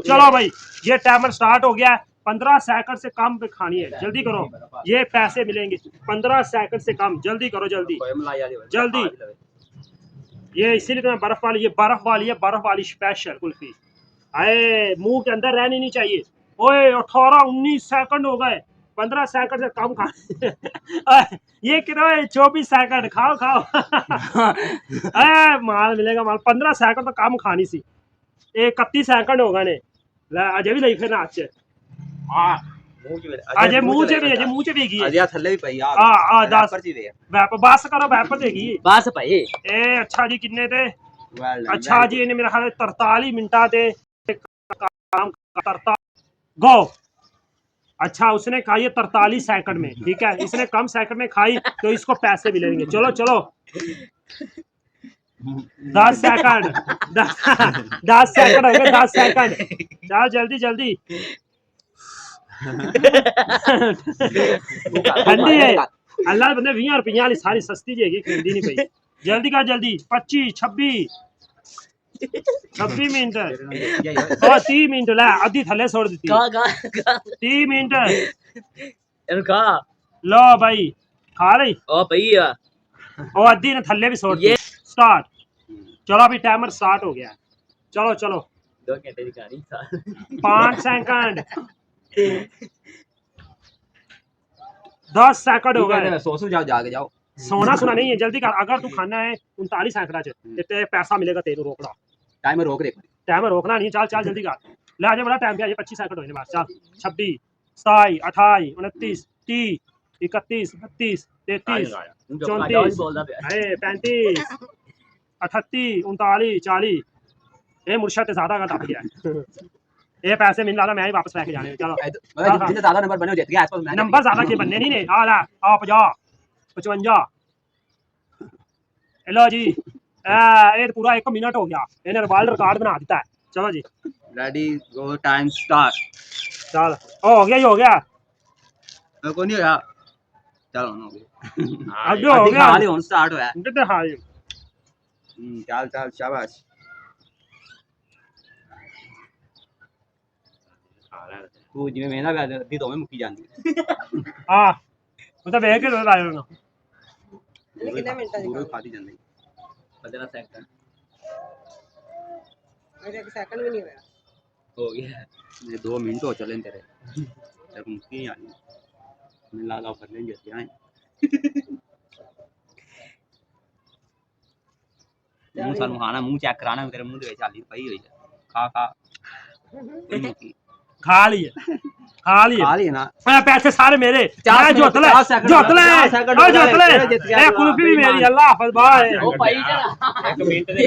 चलो भाई ये टाइमर स्टार्ट हो गया है। 15 सेकंड से कम पे खानी है, जल्दी करो, ये पैसे मिलेंगे। 15 सेकंड से कम, जल्दी करो, जल्दी जल्दी। ये इसीलिए तो बर्फ वाली, ये बर्फ वाली है, बर्फ वाली स्पेशल कुल्फी। आए मुंह के अंदर रहनी नहीं चाहिए। ओए 18-19 सेकंड हो गए, 15 सेकंड से कम खा ये कितना है? 24 सेकंड, खाओ खाओ। माल मिलेगा माल। 15 सेकंड तो कम खानी सी। 31 सेकंड हो गए ने। अजय भी लई फिर नाच अजय मुंह च भी, अजय मुंह च भी गई अजय थल्ले भी पई यार। दस बस करो, वैपर देगी बस भाई। ए अच्छा जी, किन्ने ते? अच्छा जी, इन्हें मेरा ख्याल 43 मिनटा ते काम करता। गो। अच्छा उसने खाई है 43 सेकंड में, ठीक है, इसने कम सेकंड में खाई तो इसको पैसे मिलेंगे। चलो चलो 10 सेकंड, 10 सेकंड हो गए, 10 सेकंड। चल जल्दी जल्दी। ठंडी है अल्लाह बंदे 20 रुपया वाली सारी सस्ती जेगी, खरीदी नहीं पई। जल्दी कर जल्दी। 25 26 मिनट और 30 मिनट लै अद्धी थले छोड़ दी। 30 मिनट लो भाई खा रही ओ भैया और अद्धी ने थले भी छोड़ दी। स्टार्ट। चलो अभी टाइमर स्टार्ट हो गया। चलो चलो 2 घंटे की कहानी। 5 सेकंड, 10 सेकंड हो गए। सो जाओ, जाके जाओ। सोना सुना नहीं है, जल्दी कर। अगर तू खाना है 39 सेकंड ते पैसा मिलेगा तेरे। रोकना टाइमर रोक दे। टाइमर रोकना नहीं। चल चल जल्दी कर। ले आजे बड़ा टाइम पे, 25 सेकंड होने बस। चल 26 27 28 29 30 31 32 33 34 35 38 39 40। ये मुर्शद ज्यादा का टप गया है। ये पैसे मिल रहा, मैं ही वापस लेके जाने। चलो जितने ज्यादा नंबर बने हो जीत गया। आसपास नंबर ज्यादा के बनने नहीं ने। आ ला आ 50 55। लो जी ये पूरा 1 मिनट हो गया। इन्हें वर्ल्ड रिकॉर्ड बना दिता है। चलो जी रेडी गो, टाइम स्टार्ट। चल हो गया, ही हो गया। कोई नहीं होया। चलो हो गया। अभी हो गया, खा ली हुन स्टार्ट होया। कितने हाल चल चल शाबाश। तू जिवें मेरा भी अद्धी तो में मुक्की जांदी। हां मतलब वेख के रोज आयो ना। कितने मिनट दी खादी जांदी। 15 सेकंड मेरे 1 सेकंड भी नहीं हुआ। हो गया। ये 2 मिनट हो चले तेरे। तब मुक्की आनी। मैं लाला कर लेंगे यहाँ। मुंह सानू खाना, मुंह चेक कराना तेरे मुंह दे विच आली पई होई है। खा खा खा लिए ना। पैसे सारे मेरे। जोतले कुल्फी भी मेरी। अल्लाह हाफिज बाय। ओ भाई 1 मिनट दे